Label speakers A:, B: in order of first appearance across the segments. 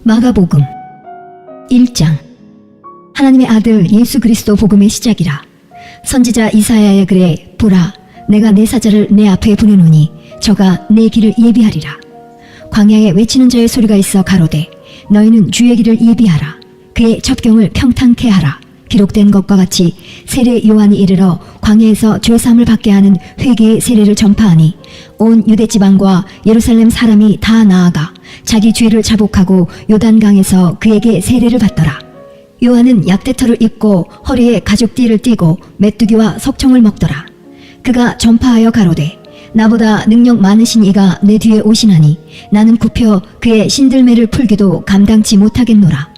A: 마가복음 1장. 하나님의 아들 예수 그리스도 복음의 시작이라. 선지자 이사야의 글에 보라, 내가 내 사자를 내 앞에 보내노니 저가 내 길을 예비하리라. 광야에 외치는 자의 소리가 있어 가로되 너희는 주의 길을 예비하라. 그의 첩경을 평탄케 하라. 기록된 것과 같이 세례 요한이 이르러 광야에서 죄사함을 받게 하는 회개의 세례를 전파하니 온 유대 지방과 예루살렘 사람이 다 나아가 자기 죄를 자복하고 요단강에서 그에게 세례를 받더라. 요한은 약대터를 입고 허리에 가죽띠를 띠고 메뚜기와 석청을 먹더라. 그가 전파하여 가로되 나보다 능력 많으신 이가 내 뒤에 오시나니 나는 굽혀 그의 신들매를 풀기도 감당치 못하겠노라.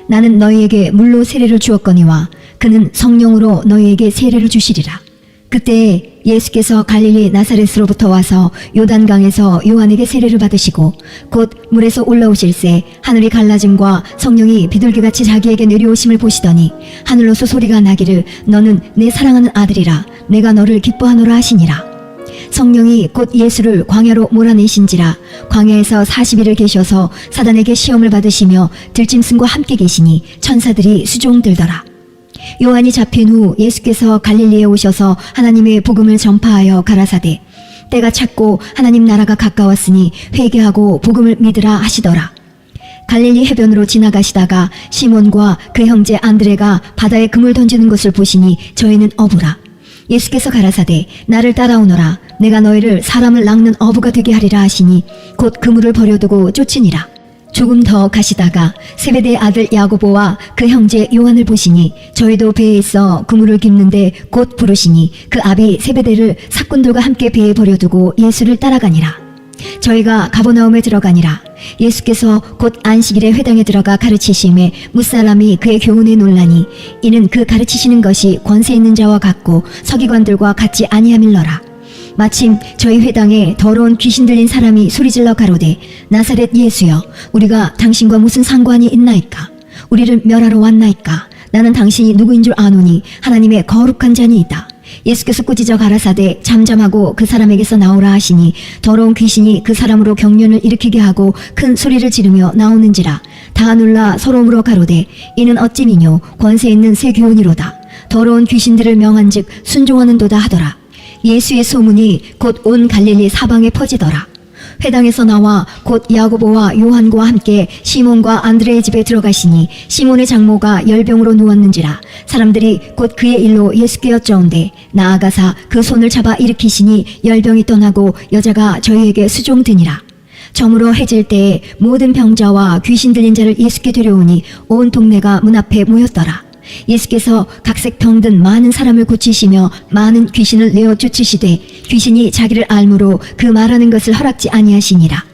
A: 나는 너희에게 물로 세례를 주었거니와 그는 성령으로 너희에게 세례를 주시리라. 그때 예수께서 갈릴리 나사렛으로부터 와서 요단강에서 요한에게 세례를 받으시고 곧 물에서 올라오실새 하늘이 갈라짐과 성령이 비둘기같이 자기에게 내려오심을 보시더니 하늘로서 소리가 나기를 너는 내 사랑하는 아들이라 내가 너를 기뻐하노라 하시니라. 성령이 곧 예수를 광야로 몰아내신지라. 광야에서 40일을 계셔서 사단에게 시험을 받으시며 들짐승과 함께 계시니 천사들이 수종들더라. 요한이 잡힌 후 예수께서 갈릴리에 오셔서 하나님의 복음을 전파하여 가라사대 때가 찼고 하나님 나라가 가까웠으니 회개하고 복음을 믿으라 하시더라. 갈릴리 해변으로 지나가시다가 시몬과 그 형제 안드레가 바다에 금을 던지는 것을 보시니 저희는 어부라. 예수께서 가라사대 나를 따라오너라. 내가 너희를 사람을 낚는 어부가 되게 하리라 하시니 곧 그물을 버려두고 쫓으니라. 조금 더 가시다가 세베대의 아들 야고보와 그 형제 요한을 보시니 저희도 배에 있어 그물을 깁는데 곧 부르시니 그 아비 세베대를 사꾼들과 함께 배에 버려두고 예수를 따라가니라. 저희가 가버나움에 들어가니라. 예수께서 곧 안식일에 회당에 들어가 가르치심에 뭇사람이 그의 교훈에 놀라니 이는 그 가르치시는 것이 권세 있는 자와 같고 서기관들과 같지 아니함일러라. 마침 저희 회당에 더러운 귀신 들린 사람이 소리질러 가로되 나사렛 예수여 우리가 당신과 무슨 상관이 있나이까? 우리를 멸하러 왔나이까? 나는 당신이 누구인 줄 아노니 하나님의 거룩한 자니이다. 예수께서 꾸짖어 가라사대 잠잠하고 그 사람에게서 나오라 하시니 더러운 귀신이 그 사람으로 경련을 일으키게 하고 큰 소리를 지르며 나오는지라. 다 놀라 서로 물어 가로되 이는 어찌미뇨? 권세 있는 새 교훈이로다. 더러운 귀신들을 명한즉 순종하는도다 하더라. 예수의 소문이 곧 온 갈릴리 사방에 퍼지더라. 회당에서 나와 곧 야고보와 요한과 함께 시몬과 안드레의 집에 들어가시니 시몬의 장모가 열병으로 누웠는지라. 사람들이 곧 그의 일로 예수께 여짜온대 나아가사 그 손을 잡아 일으키시니 열병이 떠나고 여자가 저희에게 수종드니라. 저물어 해질 때에 모든 병자와 귀신 들린 자를 예수께 데려오니 온 동네가 문 앞에 모였더라. 예수께서 각색 병든 많은 사람을 고치시며 많은 귀신을 내어 쫓으시되 귀신이 자기를 알므로 그 말하는 것을 허락지 아니하시니라.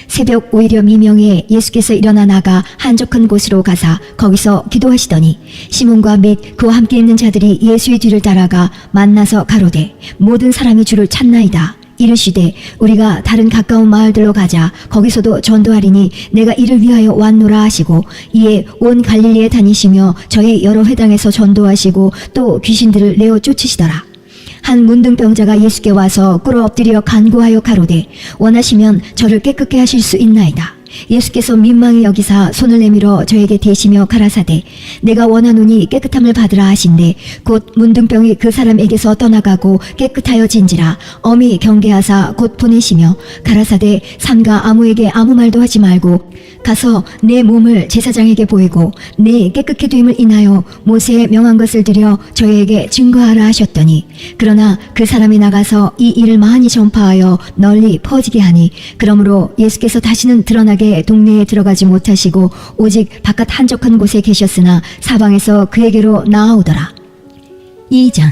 A: 새벽 오히려 미명에 예수께서 일어나 나가 한적한 곳으로 가사 거기서 기도하시더니 시몬과 및 그와 함께 있는 자들이 예수의 뒤를 따라가 만나서 가로되 모든 사람이 주를 찾나이다. 이르시되 우리가 다른 가까운 마을들로 가자. 거기서도 전도하리니 내가 이를 위하여 왔노라 하시고 이에 온 갈릴리에 다니시며 저희 여러 회당에서 전도하시고 또 귀신들을 내어 쫓으시더라. 한 문둥병자가 예수께 와서 꿇어 엎드려 간구하여 가로되 원하시면 저를 깨끗게 하실 수 있나이다. 예수께서 민망히 여기사 손을 내밀어 저에게 대시며 가라사대 내가 원하노니 깨끗함을 받으라 하신대 곧 문둥병이 그 사람에게서 떠나가고 깨끗하여진지라. 엄히 경계하사 곧 보내시며 가라사대 삼가 아무에게 아무 말도 하지 말고 가서 내 몸을 제사장에게 보이고 내 깨끗게 됨을 인하여 모세의 명한 것을 드려 저희에게 증거하라 하셨더니 그러나 그 사람이 나가서 이 일을 많이 전파하여 널리 퍼지게 하니 그러므로 예수께서 다시는 드러나게 동네에 들어가지 못하시고 오직 바깥 한적한 곳에 계셨으나 사방에서 그에게로 나아오더라. 2장.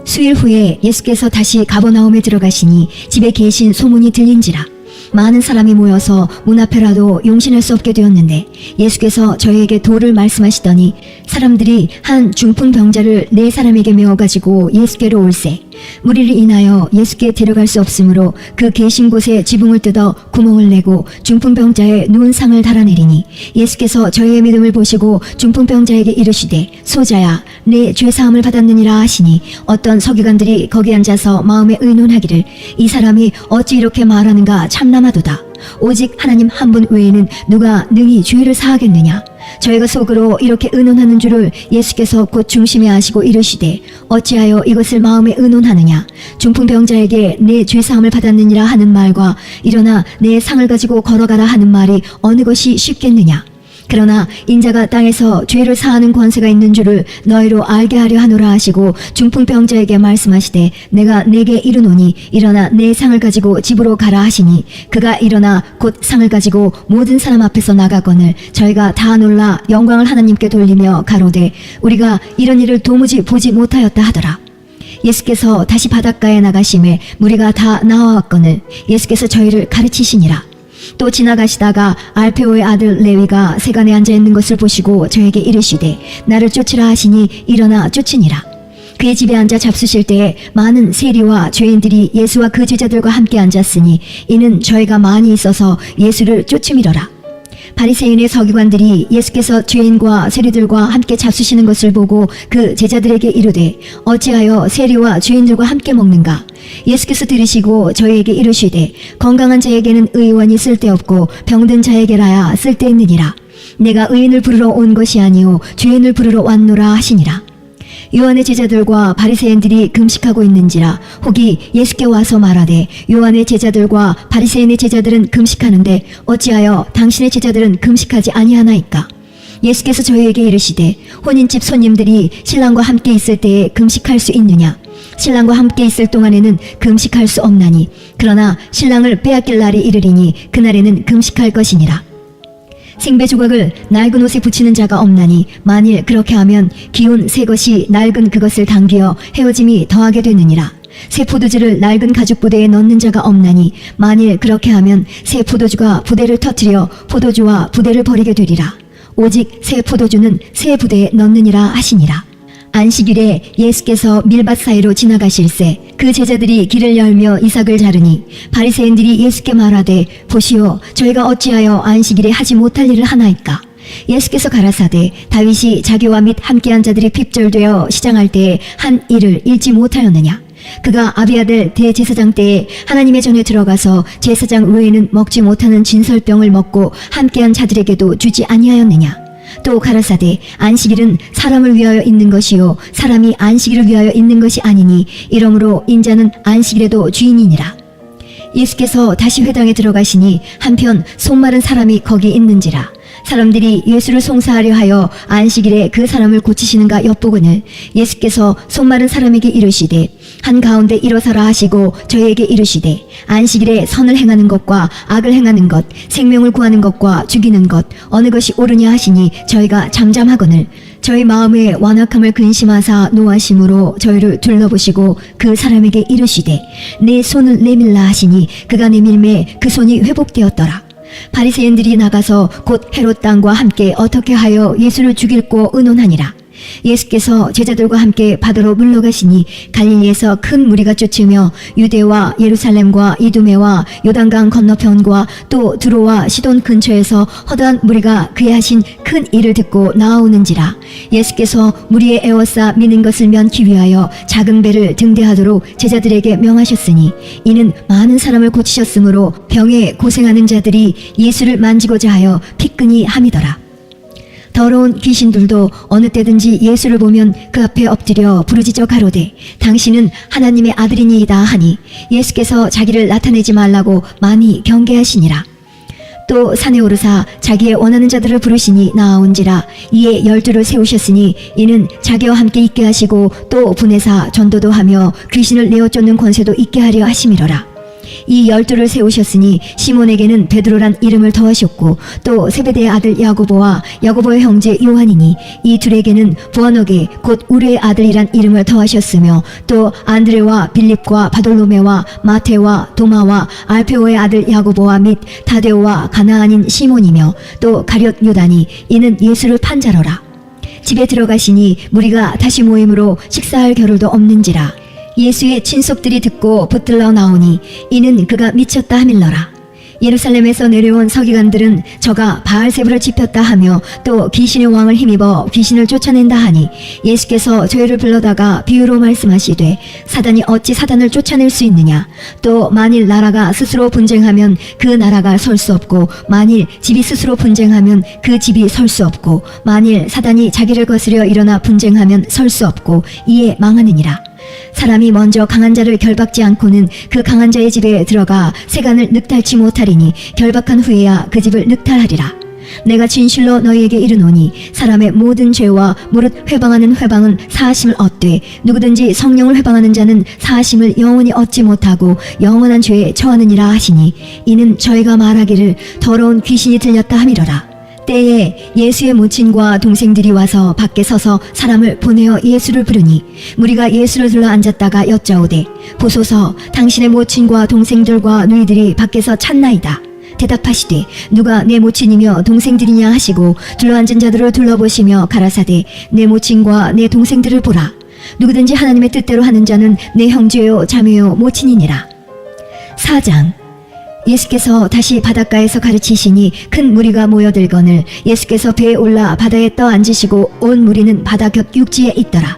A: 수일 후에 예수께서 다시 가버나움에 들어가시니 집에 계신 소문이 들린지라. 많은 사람이 모여서 문 앞에라도 용신할 수 없게 되었는데 예수께서 저희에게 도를 말씀하시더니 사람들이 한 중풍 병자를 4사람에게 메어가지고 예수께로 올세 무리를 인하여 예수께 데려갈 수 없으므로 그 계신 곳에 지붕을 뜯어 구멍을 내고 중풍병자의 누운 상을 달아내리니 예수께서 저희의 믿음을 보시고 중풍병자에게 이르시되 소자야 내 죄사함을 받았느니라 하시니 어떤 서기관들이 거기 앉아서 마음에 의논하기를 이 사람이 어찌 이렇게 말하는가 참남하도다. 오직 하나님 한 분 외에는 누가 능히 죄를 사하겠느냐. 저희가 속으로 이렇게 의논하는 줄을 예수께서 곧 중심에 아시고 이르시되 어찌하여 이것을 마음에 의논하느냐. 중풍병자에게 내 죄사함을 받았느니라 하는 말과 일어나 내 상을 가지고 걸어가라 하는 말이 어느 것이 쉽겠느냐. 그러나 인자가 땅에서 죄를 사하는 권세가 있는 줄을 너희로 알게 하려 하노라 하시고 중풍병자에게 말씀하시되 내가 내게 이르노니 일어나 내 상을 가지고 집으로 가라 하시니 그가 일어나 곧 상을 가지고 모든 사람 앞에서 나가거늘 저희가 다 놀라 영광을 하나님께 돌리며 가로되 우리가 이런 일을 도무지 보지 못하였다 하더라. 예수께서 다시 바닷가에 나가심에 무리가 다 나와왔거늘 예수께서 저희를 가르치시니라. 또 지나가시다가 알페오의 아들 레위가 세간에 앉아있는 것을 보시고 저에게 이르시되 나를 쫓으라 하시니 일어나 쫓으니라. 그의 집에 앉아 잡수실 때에 많은 세리와 죄인들이 예수와 그 제자들과 함께 앉았으니 이는 저희가 많이 있어서 예수를 쫓음이러라. 바리새인의 서기관들이 예수께서 죄인과 세리들과 함께 잡수시는 것을 보고 그 제자들에게 이르되 어찌하여 세리와 죄인들과 함께 먹는가. 예수께서 들으시고 저희에게 이르시되 건강한 자에게는 의원이 쓸데없고 병든 자에게라야 쓸데있느니라. 내가 의인을 부르러 온 것이 아니오 죄인을 부르러 왔노라 하시니라. 요한의 제자들과 바리새인들이 금식하고 있는지라 혹이 예수께 와서 말하되 요한의 제자들과 바리새인의 제자들은 금식하는데 어찌하여 당신의 제자들은 금식하지 아니하나이까. 예수께서 저희에게 이르시되 혼인집 손님들이 신랑과 함께 있을 때에 금식할 수 있느냐. 신랑과 함께 있을 동안에는 금식할 수 없나니 그러나 신랑을 빼앗길 날이 이르리니 그날에는 금식할 것이니라. 생배 조각을 낡은 옷에 붙이는 자가 없나니 만일 그렇게 하면 기운 새 것이 낡은 그것을 당기어 헤어짐이 더하게 되느니라. 새 포도주를 낡은 가죽 부대에 넣는 자가 없나니 만일 그렇게 하면 새 포도주가 부대를 터뜨려 포도주와 부대를 버리게 되리라. 오직 새 포도주는 새 부대에 넣느니라 하시니라. 안식일에 예수께서 밀밭 사이로 지나가실새 그 제자들이 길을 열며 이삭을 자르니 바리새인들이 예수께 말하되 보시오 저희가 어찌하여 안식일에 하지 못할 일을 하나이까. 예수께서 가라사대 다윗이 자기와 및 함께한 자들이 핍절되어 시장할 때에 한 일을 잃지 못하였느냐. 그가 아비아들 대제사장 때에 하나님의 전에 들어가서 제사장 외에는 먹지 못하는 진설병을 먹고 함께한 자들에게도 주지 아니하였느냐. 또 가라사대 안식일은 사람을 위하여 있는 것이요 사람이 안식일을 위하여 있는 것이 아니니 이러므로 인자는 안식일에도 주인이니라. 예수께서 다시 회당에 들어가시니 한편 손마른 사람이 거기 있는지라. 사람들이 예수를 송사하려 하여 안식일에 그 사람을 고치시는가 엿보거늘 예수께서 손마른 사람에게 이르시되 한가운데 일어서라 하시고 저희에게 이르시되 안식일에 선을 행하는 것과 악을 행하는 것 생명을 구하는 것과 죽이는 것 어느 것이 옳으냐 하시니 저희가 잠잠하거늘 저희 마음의 완악함을 근심하사 노하심으로 저희를 둘러보시고 그 사람에게 이르시되 내 손을 내밀라 하시니 그가 내밀매 그 손이 회복되었더라. 바리새인들이 나가서 곧 헤롯 땅과 함께 어떻게 하여 예수를 죽일고 의논하니라. 예수께서 제자들과 함께 바다로 물러가시니 갈릴리에서 큰 무리가 쫓으며 유대와 예루살렘과 이두메와 요단강 건너편과 또 두로와 시돈 근처에서 허다한 무리가 그의 하신 큰 일을 듣고 나아오는지라. 예수께서 무리에 에워싸 미는 것을 면키 위하여 작은 배를 등대하도록 제자들에게 명하셨으니 이는 많은 사람을 고치셨으므로 병에 고생하는 자들이 예수를 만지고자 하여 피끈이 함이더라. 더러운 귀신들도 어느 때든지 예수를 보면 그 앞에 엎드려 부르짖어 가로되 당신은 하나님의 아들이니이다 하니 예수께서 자기를 나타내지 말라고 많이 경계하시니라. 또 산에 오르사 자기의 원하는 자들을 부르시니 나아온지라. 이에 12를 세우셨으니 이는 자기와 함께 있게 하시고 또 보내사 전도도 하며 귀신을 내어 쫓는 권세도 있게 하려 하심이로라. 이 12를 세우셨으니 시몬에게는 베드로란 이름을 더하셨고 또 세베대의 아들 야고보와 야고보의 형제 요한이니 이 둘에게는 보아너게 곧 우르의 아들이란 이름을 더하셨으며 또 안드레와 빌립과 바돌로메와 마테와 도마와 알페오의 아들 야고보와 및 다데오와 가나안인 시몬이며 또 가룟 유다니 이는 예수를 판 자로라. 집에 들어가시니 무리가 다시 모임으로 식사할 겨를도 없는지라. 예수의 친속들이 듣고 붙들러 나오니 이는 그가 미쳤다 하밀러라. 예루살렘에서 내려온 서기관들은 저가 바알세불을 지폈다 하며 또 귀신의 왕을 힘입어 귀신을 쫓아낸다 하니 예수께서 저희를 불러다가 비유로 말씀하시되 사단이 어찌 사단을 쫓아낼 수 있느냐. 또 만일 나라가 스스로 분쟁하면 그 나라가 설 수 없고 만일 집이 스스로 분쟁하면 그 집이 설 수 없고 만일 사단이 자기를 거스려 일어나 분쟁하면 설 수 없고 이에 망하느니라. 사람이 먼저 강한 자를 결박지 않고는 그 강한 자의 집에 들어가 세간을 늑탈치 못하리니 결박한 후에야 그 집을 늑탈하리라. 내가 진실로 너희에게 이르노니 사람의 모든 죄와 무릇 회방하는 회방은 사하심을 얻되 누구든지 성령을 회방하는 자는 사하심을 영원히 얻지 못하고 영원한 죄에 처하느니라 하시니 이는 저희가 말하기를 더러운 귀신이 들렸다 함이로라. 때에 예수의 모친과 동생들이 와서 밖에 서서 사람을 보내어 예수를 부르니 무리가 예수를 둘러 앉았다가 여짜오되 보소서 당신의 모친과 동생들과 누이들이 밖에서 찾나이다. 대답하시되 누가 내 모친이며 동생들이냐 하시고 둘러앉은 자들을 둘러보시며 가라사대 내 모친과 내 동생들을 보라. 누구든지 하나님의 뜻대로 하는 자는 내 형제요 자매요 모친이니라. 4장. 예수께서 다시 바닷가에서 가르치시니 큰 무리가 모여들거늘 예수께서 배에 올라 바다에 떠 앉으시고 온 무리는 바다 곁 육지에 있더라.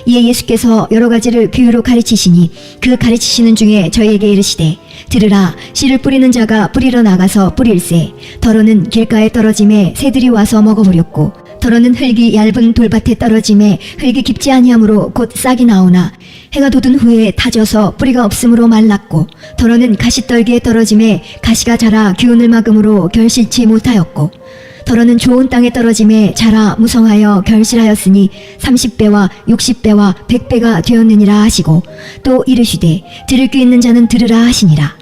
A: 이에 예수께서 여러 가지를 비유로 가르치시니 그 가르치시는 중에 저희에게 이르시되 들으라. 씨를 뿌리는 자가 뿌리러 나가서 뿌릴새 더러는 길가에 떨어짐에 새들이 와서 먹어버렸고 더러는 흙이 얇은 돌밭에 떨어짐에 흙이 깊지 아니하므로 곧 싹이 나오나 해가 돋은 후에 타져서 뿌리가 없으므로 말랐고 더러는 가시떨기에 떨어짐에 가시가 자라 기운을 막음으로 결실치 못하였고 더러는 좋은 땅에 떨어짐에 자라 무성하여 결실하였으니 30배와 60배와 100배가 되었느니라 하시고 또 이르시되 들을 귀 있는 자는 들으라 하시니라.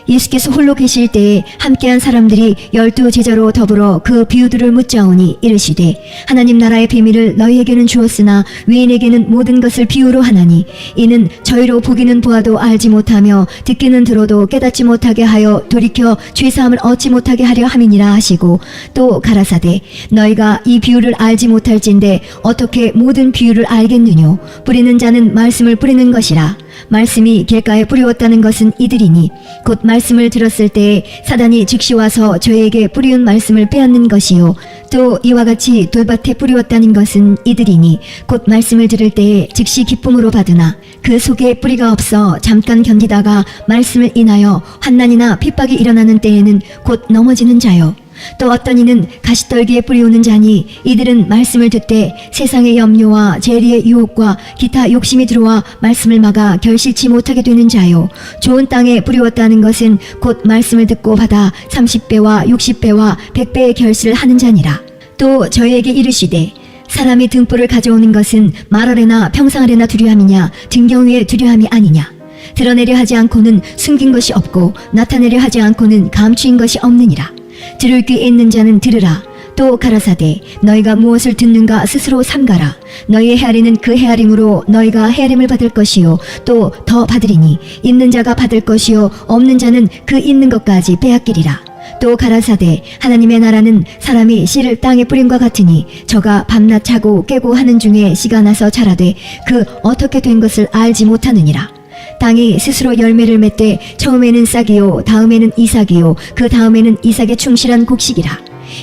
A: 예수께서 홀로 계실 때에 함께한 사람들이 12 제자로 더불어 그 비유들을 묻자오니 이르시되 하나님 나라의 비밀을 너희에게는 주었으나 외인에게는 모든 것을 비유로 하나니 이는 저희로 보기는 보아도 알지 못하며 듣기는 들어도 깨닫지 못하게 하여 돌이켜 죄사함을 얻지 못하게 하려 함이니라 하시고 또 가라사대 너희가 이 비유를 알지 못할진대 어떻게 모든 비유를 알겠느뇨. 뿌리는 자는 말씀을 뿌리는 것이라. 말씀이 길가에 뿌리웠다는 것은 이들이니 곧 말씀을 들었을 때에 사단이 즉시 와서 저희에게 뿌리운 말씀을 빼앗는 것이요 또 이와 같이 돌밭에 뿌리웠다는 것은 이들이니 곧 말씀을 들을 때에 즉시 기쁨으로 받으나 그 속에 뿌리가 없어 잠깐 견디다가 말씀을 인하여 환난이나 핍박이 일어나는 때에는 곧 넘어지는 자요. 또 어떤 이는 가시떨기에 뿌리우는 자니 이들은 말씀을 듣되 세상의 염려와 재리의 유혹과 기타 욕심이 들어와 말씀을 막아 결실치 못하게 되는 자요. 좋은 땅에 뿌리웠다는 것은 곧 말씀을 듣고 받아 30배와 60배와 100배의 결실을 하는 자니라. 또 저희에게 이르시되 사람이 등불을 가져오는 것은 말하래나 평상하래나 두려함이냐 등경 위에 두려함이 아니냐. 드러내려 하지 않고는 숨긴 것이 없고 나타내려 하지 않고는 감추인 것이 없느니라. 들을 귀 있는 자는 들으라. 또 가라사대 너희가 무엇을 듣는가 스스로 삼가라. 너희의 헤아리는 그 헤아림으로 너희가 헤아림을 받을 것이요 또 더 받으리니 있는 자가 받을 것이요 없는 자는 그 있는 것까지 빼앗기리라. 또 가라사대 하나님의 나라는 사람이 씨를 땅에 뿌림과 같으니 저가 밤낮 자고 깨고 하는 중에 씨가 나서 자라되 그 어떻게 된 것을 알지 못하느니라. 땅이 스스로 열매를 맺되 처음에는 싹이요 다음에는 이삭이요 그 다음에는 이삭의 충실한 곡식이라.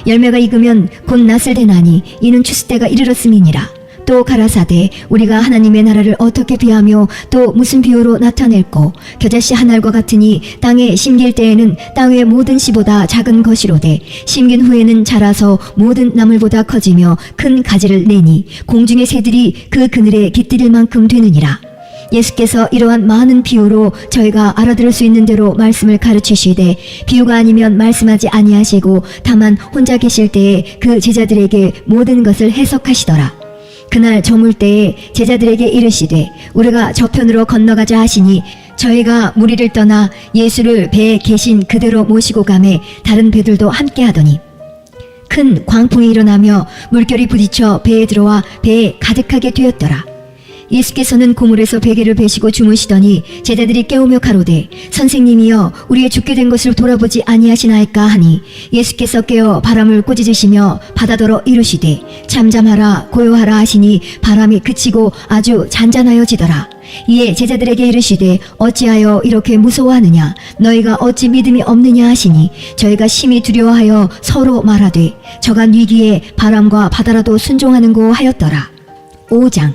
A: 열매가 익으면 곧 낫을 대나니 이는 추수 때가 이르렀음이니라. 또 가라사대 우리가 하나님의 나라를 어떻게 비하며 또 무슨 비유로 나타낼꼬. 겨자씨 한 알과 같으니 땅에 심길 때에는 땅의 모든 씨보다 작은 것이로되 심긴 후에는 자라서 모든 나물보다 커지며 큰 가지를 내니 공중의 새들이 그 그늘에 깃들일 만큼 되느니라. 예수께서 이러한 많은 비유로 저희가 알아들을 수 있는 대로 말씀을 가르치시되 비유가 아니면 말씀하지 아니하시고 다만 혼자 계실 때에 그 제자들에게 모든 것을 해석하시더라. 그날 저물 때에 제자들에게 이르시되 우리가 저편으로 건너가자 하시니 저희가 무리를 떠나 예수를 배에 계신 그대로 모시고 가매 다른 배들도 함께 하더니 큰 광풍이 일어나며 물결이 부딪혀 배에 들어와 배에 가득하게 되었더라. 예수께서는 고물에서 베개를 베시고 주무시더니 제자들이 깨우며 가로되 선생님이여 우리의 죽게 된 것을 돌아보지 아니하시나이까 하니 예수께서 깨어 바람을 꾸짖으시며 바다더러 이르시되 잠잠하라 고요하라 하시니 바람이 그치고 아주 잔잔하여지더라. 이에 제자들에게 이르시되 어찌하여 이렇게 무서워하느냐 너희가 어찌 믿음이 없느냐 하시니 저희가 심히 두려워하여 서로 말하되 저간 위기에 바람과 바다라도 순종하는고 하였더라. 5장.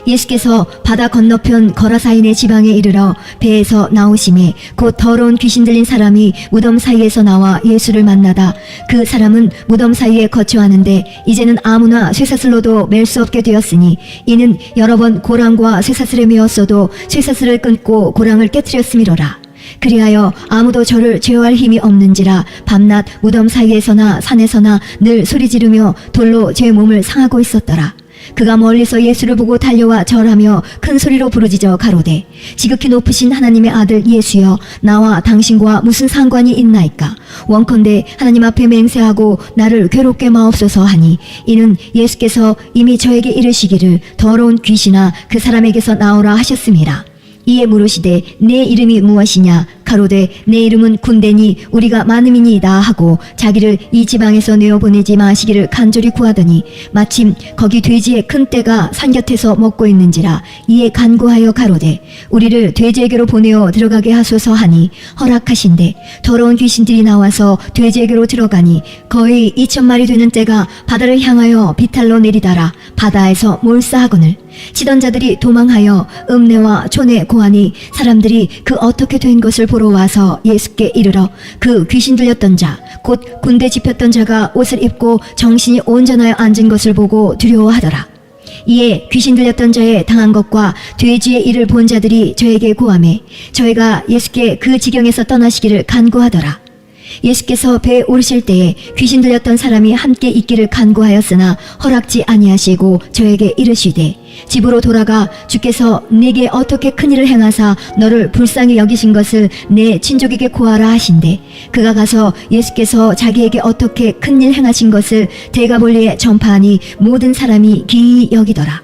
A: 예수께서 바다 건너편 거라사인의 지방에 이르러 배에서 나오심에 곧 더러운 귀신 들린 사람이 무덤 사이에서 나와 예수를 만나다 그 사람은 무덤 사이에 거처하는데 이제는 아무나 쇠사슬로도 맬 수 없게 되었으니 이는 여러 번 고랑과 쇠사슬에 메었어도 쇠사슬을 끊고 고랑을 깨뜨렸음이로라. 그리하여 아무도 저를 제어할 힘이 없는지라 밤낮 무덤 사이에서나 산에서나 늘 소리 지르며 돌로 제 몸을 상하고 있었더라. 그가 멀리서 예수를 보고 달려와 절하며 큰 소리로 부르짖어 가로되 지극히 높으신 하나님의 아들 예수여 나와 당신과 무슨 상관이 있나이까. 원컨대 하나님 앞에 맹세하고 나를 괴롭게 마옵소서 하니 이는 예수께서 이미 저에게 이르시기를 더러운 귀신아 그 사람에게서 나오라 하셨음이라. 이에 물으시되 내 이름이 무엇이냐 가로되 내 이름은 군대니 우리가 많음이니이다 하고 자기를 이 지방에서 내어보내지 마시기를 간절히 구하더니 마침 거기 돼지의 큰 떼가 산 곁에서 먹고 있는지라. 이에 간구하여 가로되 우리를 돼지에게로 보내어 들어가게 하소서 하니 허락하신대 더러운 귀신들이 나와서 돼지에게로 들어가니 거의 2,000마리 되는 떼가 바다를 향하여 비탈로 내리다라 바다에서 몰사하거늘 치던 자들이 도망하여 읍내와 촌에 고하니 사람들이 그 어떻게 된 것을 보러 와서 예수께 이르러 그 귀신 들렸던 자 곧 군대 집혔던 자가 옷을 입고 정신이 온전하여 앉은 것을 보고 두려워하더라. 이에 귀신 들렸던 자의 당한 것과 돼지의 일을 본 자들이 저에게 고하매 저희가 예수께 그 지경에서 떠나시기를 간구하더라. 예수께서 배에 오르실 때에 귀신 들렸던 사람이 함께 있기를 간구하였으나 허락지 아니하시고 저에게 이르시되 집으로 돌아가 주께서 네게 어떻게 큰일을 행하사 너를 불쌍히 여기신 것을 내 친족에게 고하라 하신대 그가 가서 예수께서 자기에게 어떻게 큰일 행하신 것을 대가볼리에 전파하니 모든 사람이 기이 여기더라.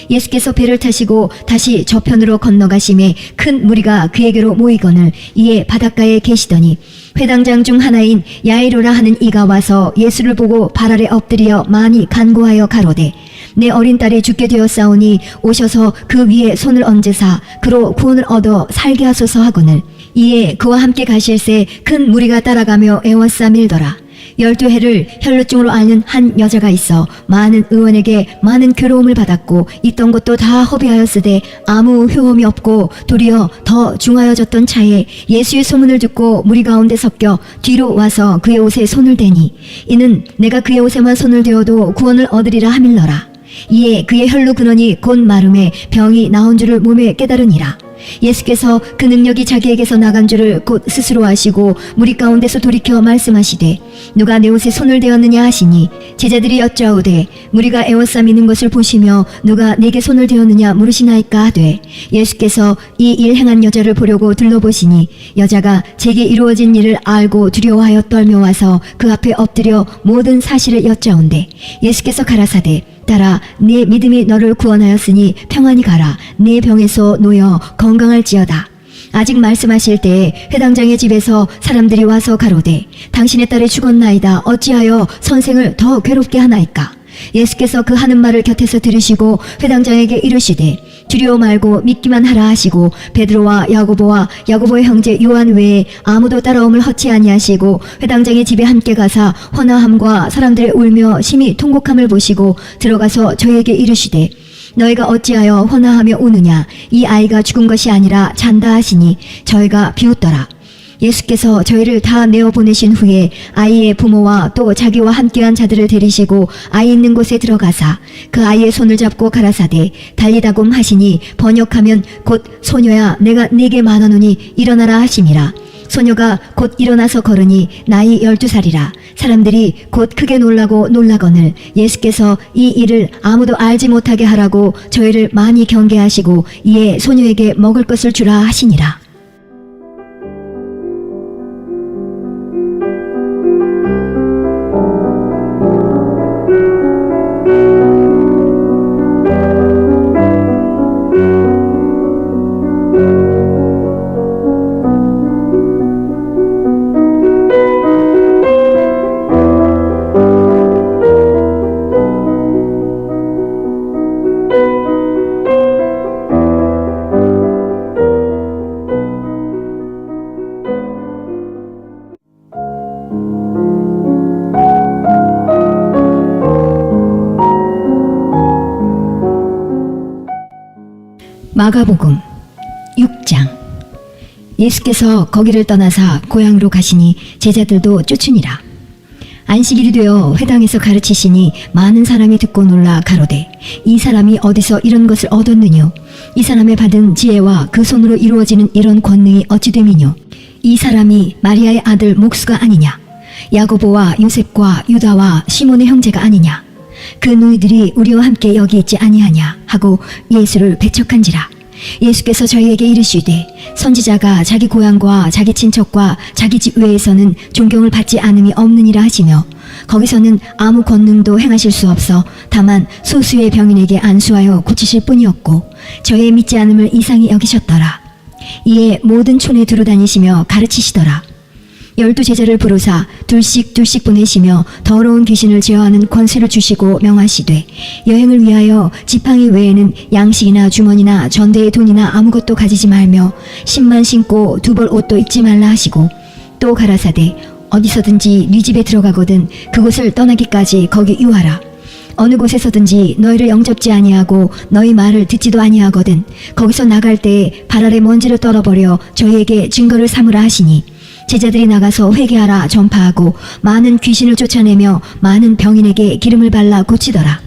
A: 예수께서 배를 타시고 다시 저편으로 건너가심에 큰 무리가 그에게로 모이거늘 이에 바닷가에 계시더니 회당장 중 하나인 야이로라 하는 이가 와서 예수를 보고 발 아래 엎드려 많이 간구하여 가로되 내 어린 딸이 죽게 되었사오니 오셔서 그 위에 손을 얹으사 그로 구원을 얻어 살게 하소서 하거늘 이에 그와 함께 가실새 큰 무리가 따라가며 애워싸 밀더라. 12해를 혈루증으로 앓는 한 여자가 있어 많은 의원에게 많은 괴로움을 받았고 있던 것도 다 허비하였으되 아무 효험이 없고 도리어 더 중하여졌던 차에 예수의 소문을 듣고 무리 가운데 섞여 뒤로 와서 그의 옷에 손을 대니 이는 내가 그의 옷에만 손을 대어도 구원을 얻으리라 하밀러라. 이에 그의 혈루 근원이 곧 마름에 병이 나온 줄을 몸에 깨달으니라. 예수께서 그 능력이 자기에게서 나간 줄을 곧 스스로 아시고 무리 가운데서 돌이켜 말씀하시되 누가 내 옷에 손을 대었느냐 하시니 제자들이 여짜오되 무리가 애워싸 미는 것을 보시며 누가 내게 손을 대었느냐 물으시나이까 하되 예수께서 이 일 행한 여자를 보려고 둘러보시니 여자가 제게 이루어진 일을 알고 두려워하여 떨며 와서 그 앞에 엎드려 모든 사실을 여짜온대 예수께서 가라사대 따라 네 믿음이 너를 구원하였으니 평안히 가라 네 병에서 놓여 건강할지어다. 아직 말씀하실 때에 회당장의 집에서 사람들이 와서 가로되 당신의 딸이 죽었나이다 어찌하여 선생을 더 괴롭게 하나이까. 예수께서 그 하는 말을 곁에서 들으시고 회당장에게 이르시되 두려워 말고 믿기만 하라 하시고 베드로와 야고보와 야고보의 형제 요한 외에 아무도 따라옴을 허치 아니하시고 회당장의 집에 함께 가사 헌화함과 사람들의 울며 심히 통곡함을 보시고 들어가서 저에게 이르시되 너희가 어찌하여 헌화하며 우느냐 이 아이가 죽은 것이 아니라 잔다 하시니 저희가 비웃더라. 예수께서 저희를 다 내어보내신 후에 아이의 부모와 또 자기와 함께한 자들을 데리시고 아이 있는 곳에 들어가사 그 아이의 손을 잡고 가라사대 달리다곰 하시니 번역하면 곧 소녀야 내가 네게 말하노니 일어나라 하심이라. 소녀가 곧 일어나서 걸으니 나이 12살이라. 사람들이 곧 크게 놀라거늘 예수께서 이 일을 아무도 알지 못하게 하라고 저희를 많이 경계하시고 이에 소녀에게 먹을 것을 주라 하시니라. 마가복음 6장. 예수께서 거기를 떠나사 고향으로 가시니 제자들도 쫓으니라. 안식일이 되어 회당에서 가르치시니 많은 사람이 듣고 놀라 가로되 이 사람이 어디서 이런 것을 얻었느뇨? 이 사람의 받은 지혜와 그 손으로 이루어지는 이런 권능이 어찌 됨이뇨? 이 사람이 마리아의 아들 목수가 아니냐? 야고보와 요셉과 유다와 시몬의 형제가 아니냐? 그 너희들이 우리와 함께 여기 있지 아니하냐 하고 예수를 배척한지라. 예수께서 저희에게 이르시되 선지자가 자기 고향과 자기 친척과 자기 집 외에서는 존경을 받지 않음이 없느니라 하시며 거기서는 아무 권능도 행하실 수 없어 다만 소수의 병인에게 안수하여 고치실 뿐이었고 저의 믿지 않음을 이상히 여기셨더라. 이에 모든 촌에 두루 다니시며 가르치시더라. 12 제자를 부르사 둘씩 보내시며 더러운 귀신을 제어하는 권세를 주시고 명하시되 여행을 위하여 지팡이 외에는 양식이나 주머니나 전대의 돈이나 아무것도 가지지 말며 신만 신고 두벌 옷도 입지 말라 하시고 또 가라사대 어디서든지 네 집에 들어가거든 그곳을 떠나기까지 거기 유하라. 어느 곳에서든지 너희를 영접지 아니하고 너희 말을 듣지도 아니하거든 거기서 나갈 때에 발 아래 먼지를 떨어버려 저희에게 증거를 삼으라 하시니 제자들이 나가서 회개하라 전파하고 많은 귀신을 쫓아내며 많은 병인에게 기름을 발라 고치더라.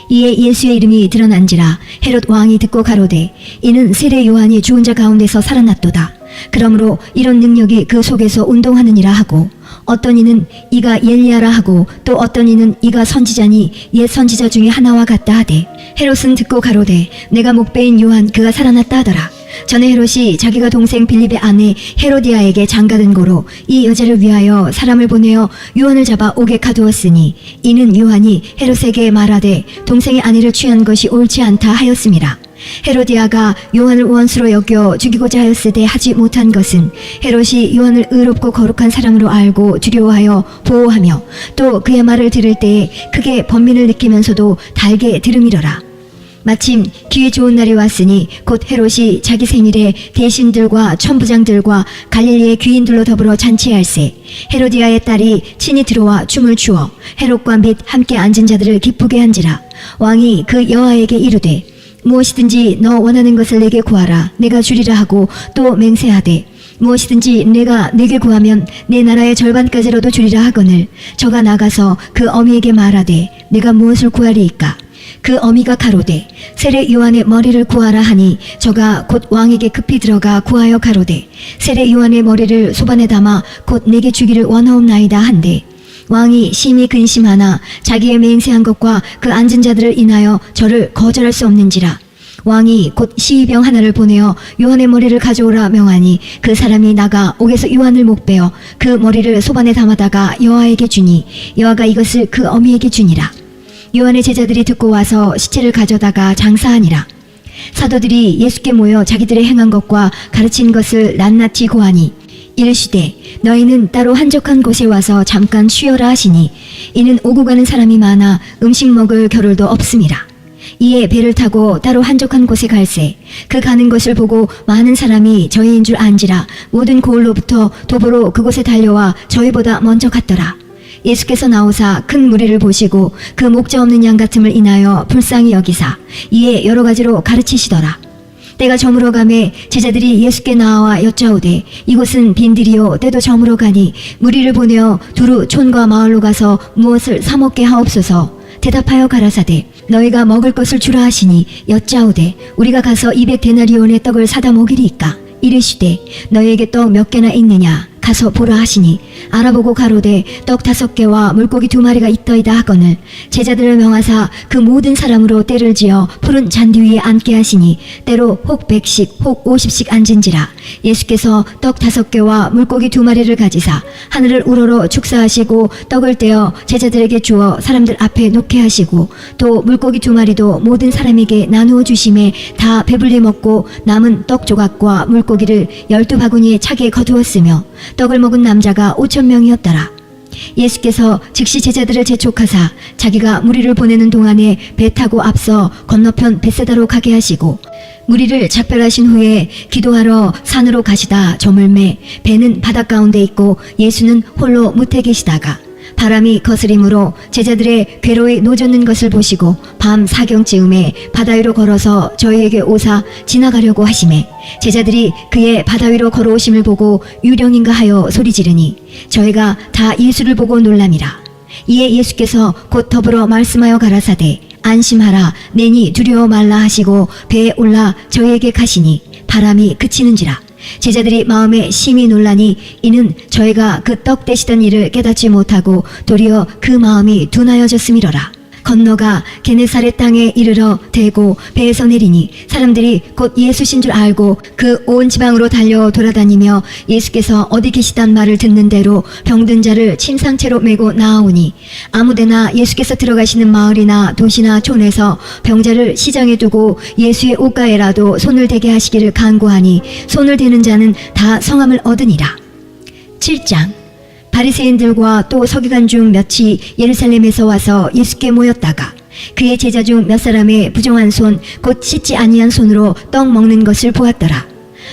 A: 이에 예수의 이름이 드러난지라 헤롯 왕이 듣고 가로되 이는 세례 요한이 죽은 자 가운데서 살아났도다. 그러므로 이런 능력이 그 속에서 운동하느니라 하고 어떤 이는 이가 엘리야라 하고 또 어떤 이는 이가 선지자니 옛 선지자 중에 하나와 같다 하되 헤롯은 듣고 가로되 내가 목배인 요한 그가 살아났다 하더라. 전에 헤롯이 자기가 동생 빌립의 아내 헤로디아에게 장가든 고로 이 여자를 위하여 사람을 보내어 요한을 잡아 옥에 가두었으니 이는 요한이 헤롯에게 말하되 동생의 아내를 취한 것이 옳지 않다 하였음이라. 헤로디아가 요한을 원수로 여겨 죽이고자 하였으되 하지 못한 것은 헤롯이 요한을 의롭고 거룩한 사람으로 알고 두려워하여 보호하며 또 그의 말을 들을 때에 크게 번민을 느끼면서도 달게 들음이러라. 마침 기회 좋은 날이 왔으니 곧 헤롯이 자기 생일에 대신들과 천부장들과 갈릴리의 귀인들로 더불어 잔치할세 헤로디아의 딸이 친히 들어와 춤을 추어 헤롯과 및 함께 앉은 자들을 기쁘게 한지라. 왕이 그 여아에게 이르되 무엇이든지 너 원하는 것을 내게 구하라 내가 주리라 하고 또 맹세하되 무엇이든지 내가 내게 구하면 내 나라의 절반까지라도 주리라 하거늘 저가 나가서 그 어미에게 말하되 내가 무엇을 구하리이까? 그 어미가 가로되 세례 요한의 머리를 구하라 하니 저가 곧 왕에게 급히 들어가 구하여 가로되 세례 요한의 머리를 소반에 담아 곧 내게 주기를 원하옵나이다 한데 왕이 심히 근심하나 자기의 맹세한 것과 그 앉은 자들을 인하여 저를 거절할 수 없는지라. 왕이 곧 시의병 하나를 보내어 요한의 머리를 가져오라 명하니 그 사람이 나가 옥에서 요한을 목베어 그 머리를 소반에 담아다가 여아에게 주니 여아가 이것을 그 어미에게 주니라. 요한의 제자들이 듣고 와서 시체를 가져다가 장사하니라. 사도들이 예수께 모여 자기들의 행한 것과 가르친 것을 낱낱이 고하니 이르시되 너희는 따로 한적한 곳에 와서 잠깐 쉬어라 하시니 이는 오고 가는 사람이 많아 음식 먹을 겨를도 없음이라. 이에 배를 타고 따로 한적한 곳에 갈새 그 가는 것을 보고 많은 사람이 저희인 줄 안지라 모든 고을로부터 도보로 그곳에 달려와 저희보다 먼저 갔더라. 예수께서 나오사 큰 무리를 보시고 그 목자 없는 양 같음을 인하여 불쌍히 여기사 이에 여러 가지로 가르치시더라. 때가 저물어 가매 제자들이 예수께 나와 여짜오되 이곳은 빈들이요 때도 저물어 가니 무리를 보내어 두루 촌과 마을로 가서 무엇을 사 먹게 하옵소서. 대답하여 가라사대 너희가 먹을 것을 주라 하시니 여짜오되 우리가 가서 200데나리온의 떡을 사다 먹이리이까? 이르시되 너희에게 떡 몇 개나 있느냐 가서 보라 하시니 알아보고 가로되 떡 5개와 물고기 2마리가 있더이다 하거늘 제자들을 명하사 그 모든 사람으로 때를 지어 푸른 잔디 위에 앉게 하시니 때로 혹 100씩 혹 50씩 앉은지라. 예수께서 떡 5개와 물고기 2마리를 가지사 하늘을 우러러 축사하시고 떡을 떼어 제자들에게 주어 사람들 앞에 놓게 하시고 또 물고기 2마리도 모든 사람에게 나누어 주심에 다 배불리 먹고 남은 떡 조각과 물고기를 12바구니에 차게 거두었으며 떡을 먹은 남자가 5,000명이었더라. 예수께서 즉시 제자들을 재촉하사 자기가 무리를 보내는 동안에 배 타고 앞서 건너편 벳세다로 가게 하시고 무리를 작별하신 후에 기도하러 산으로 가시다 저물매 배는 바닷 가운데 있고 예수는 홀로 무태 계시다가 바람이 거스림으로 제자들의 괴로이 노젓는 것을 보시고 밤 사경쯤에 바다 위로 걸어서 저희에게 오사 지나가려고 하시매 제자들이 그의 바다 위로 걸어오심을 보고 유령인가 하여 소리 지르니 저희가 다 예수를 보고 놀람이라. 이에 예수께서 곧 더불어 말씀하여 가라사대 안심하라 내니 두려워 말라 하시고 배에 올라 저희에게 가시니 바람이 그치는지라. 제자들이 마음에 심히 놀라니 이는 저희가 그 떡 떼시던 일을 깨닫지 못하고 도리어 그 마음이 둔하여졌음이로라. 건너가 게네사렛 땅에 이르러 대고 배에서 내리니 사람들이 곧 예수신 줄 알고 그 온 지방으로 달려 돌아다니며 예수께서 어디 계시단 말을 듣는 대로 병든 자를 침상채로 메고 나아오니 아무데나 예수께서 들어가시는 마을이나 도시나 촌에서 병자를 시장에 두고 예수의 옷가에라도 손을 대게 하시기를 간구하니 손을 대는 자는 다 성함을 얻으니라. 7장. 바리새인들과 또 서기관 중 몇이 예루살렘에서 와서 예수께 모였다가 그의 제자 중 몇 사람의 부정한 손 곧 씻지 아니한 손으로 떡 먹는 것을 보았더라.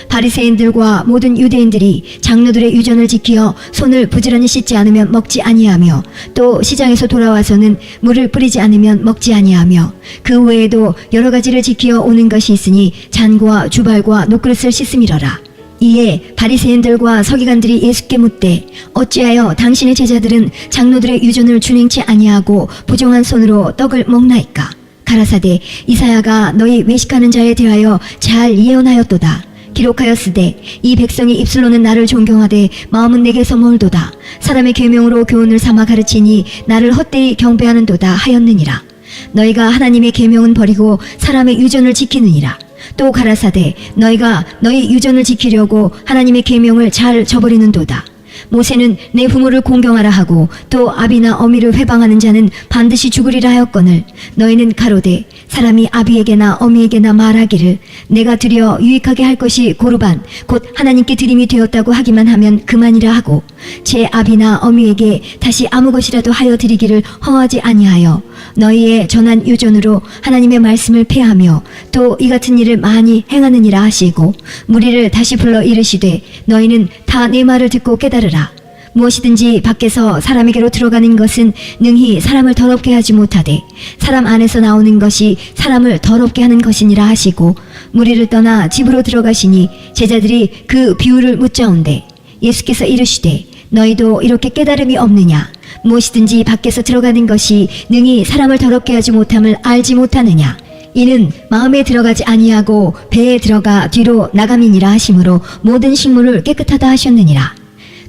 A: 바리새인들과 모든 유대인들이 장로들의 유전을 지키어 손을 부지런히 씻지 않으면 먹지 아니하며 또 시장에서 돌아와서는 물을 뿌리지 않으면 먹지 아니하며 그 외에도 여러 가지를 지키어 오는 것이 있으니 잔과 주발과 녹그릇을 씻음이러라. 이에 바리새인들과 서기관들이 예수께 묻되 어찌하여 당신의 제자들은 장로들의 유전을 준행치 아니하고 부정한 손으로 떡을 먹나이까? 가라사대 이사야가 너희 외식하는 자에 대하여 잘 예언하였도다. 기록하였으되 이 백성이 입술로는 나를 존경하되 마음은 내게서 멀도다. 사람의 계명으로 교훈을 삼아 가르치니 나를 헛되이 경배하는도다 하였느니라. 너희가 하나님의 계명은 버리고 사람의 유전을 지키느니라. 또 가라사대 너희가 너희 유전을 지키려고 하나님의 계명을 잘 저버리는도다. 모세는 내 부모를 공경하라 하고 또 아비나 어미를 회방하는 자는 반드시 죽으리라 하였거늘 너희는 가로되 사람이 아비에게나 어미에게나 말하기를 내가 드려 유익하게 할 것이 고르반 곧 하나님께 드림이 되었다고 하기만 하면 그만이라 하고 제 아비나 어미에게 다시 아무 것이라도 하여 드리기를 허하지 아니하여 너희의 전한 유전으로 하나님의 말씀을 폐하며 또 이 같은 일을 많이 행하느니라 하시고 무리를 다시 불러 이르시되 너희는 다 내 말을 듣고 깨달으라. 무엇이든지 밖에서 사람에게로 들어가는 것은 능히 사람을 더럽게 하지 못하되 사람 안에서 나오는 것이 사람을 더럽게 하는 것이니라 하시고 무리를 떠나 집으로 들어가시니 제자들이 그 비유를 묻자온대 예수께서 이르시되 너희도 이렇게 깨달음이 없느냐? 무엇이든지 밖에서 들어가는 것이 능히 사람을 더럽게 하지 못함을 알지 못하느냐? 이는 마음에 들어가지 아니하고 배에 들어가 뒤로 나감이니라 하심으로 모든 식물을 깨끗하다 하셨느니라.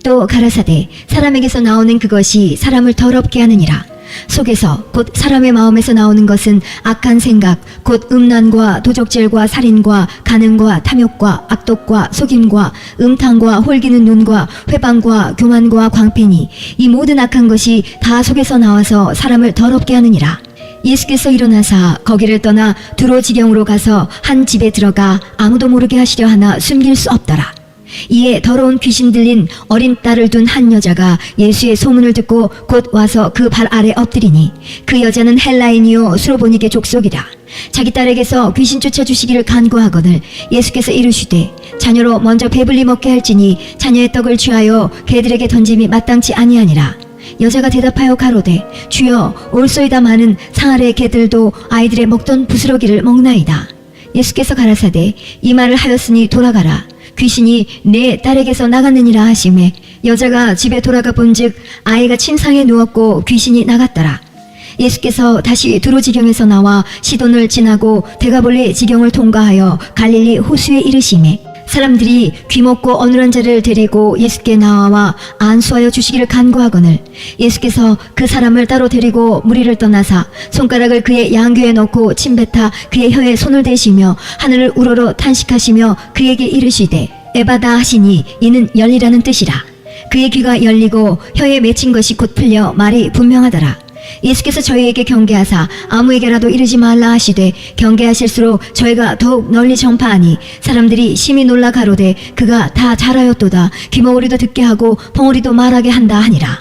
A: 또 가라사대 사람에게서 나오는 그것이 사람을 더럽게 하느니라. 속에서 곧 사람의 마음에서 나오는 것은 악한 생각 곧 음란과 도적질과 살인과 간음과 탐욕과 악독과 속임과 음탕과 홀기는 눈과 회방과 교만과 광패니 이 모든 악한 것이 다 속에서 나와서 사람을 더럽게 하느니라. 예수께서 일어나사 거기를 떠나 두로 지경으로 가서 한 집에 들어가 아무도 모르게 하시려 하나 숨길 수 없더라. 이에 더러운 귀신 들린 어린 딸을 둔 한 여자가 예수의 소문을 듣고 곧 와서 그 발 아래 엎드리니 그 여자는 헬라인이요 수로보니게 족속이라. 자기 딸에게서 귀신 쫓아주시기를 간구하거늘 예수께서 이르시되 자녀로 먼저 배불리 먹게 할지니 자녀의 떡을 취하여 개들에게 던짐이 마땅치 아니하니라. 여자가 대답하여 가로되 주여 올소이다 마는 상아래 개들도 아이들의 먹던 부스러기를 먹나이다. 예수께서 가라사대 이 말을 하였으니 돌아가라. 귀신이 내 딸에게서 나갔느니라 하시매 여자가 집에 돌아가 본즉 아이가 침상에 누웠고 귀신이 나갔더라. 예수께서 다시 두로 지경에서 나와 시돈을 지나고 데가볼리 지경을 통과하여 갈릴리 호수에 이르시매 사람들이 귀먹고 어눌한 자를 데리고 예수께 나와 안수하여 주시기를 간구하거늘 예수께서 그 사람을 따로 데리고 무리를 떠나사 손가락을 그의 양귀에 넣고 침뱉아 그의 혀에 손을 대시며 하늘을 우러러 탄식하시며 그에게 이르시되 에바다 하시니 이는 열리라는 뜻이라. 그의 귀가 열리고 혀에 맺힌 것이 곧 풀려 말이 분명하더라. 예수께서 저희에게 경계하사 아무에게라도 이르지 말라 하시되 경계하실수록 저희가 더욱 널리 전파하니 사람들이 심히 놀라 가로되 그가 다 잘하였도다. 귀머거리도 듣게 하고 벙어리도 말하게 한다 하니라.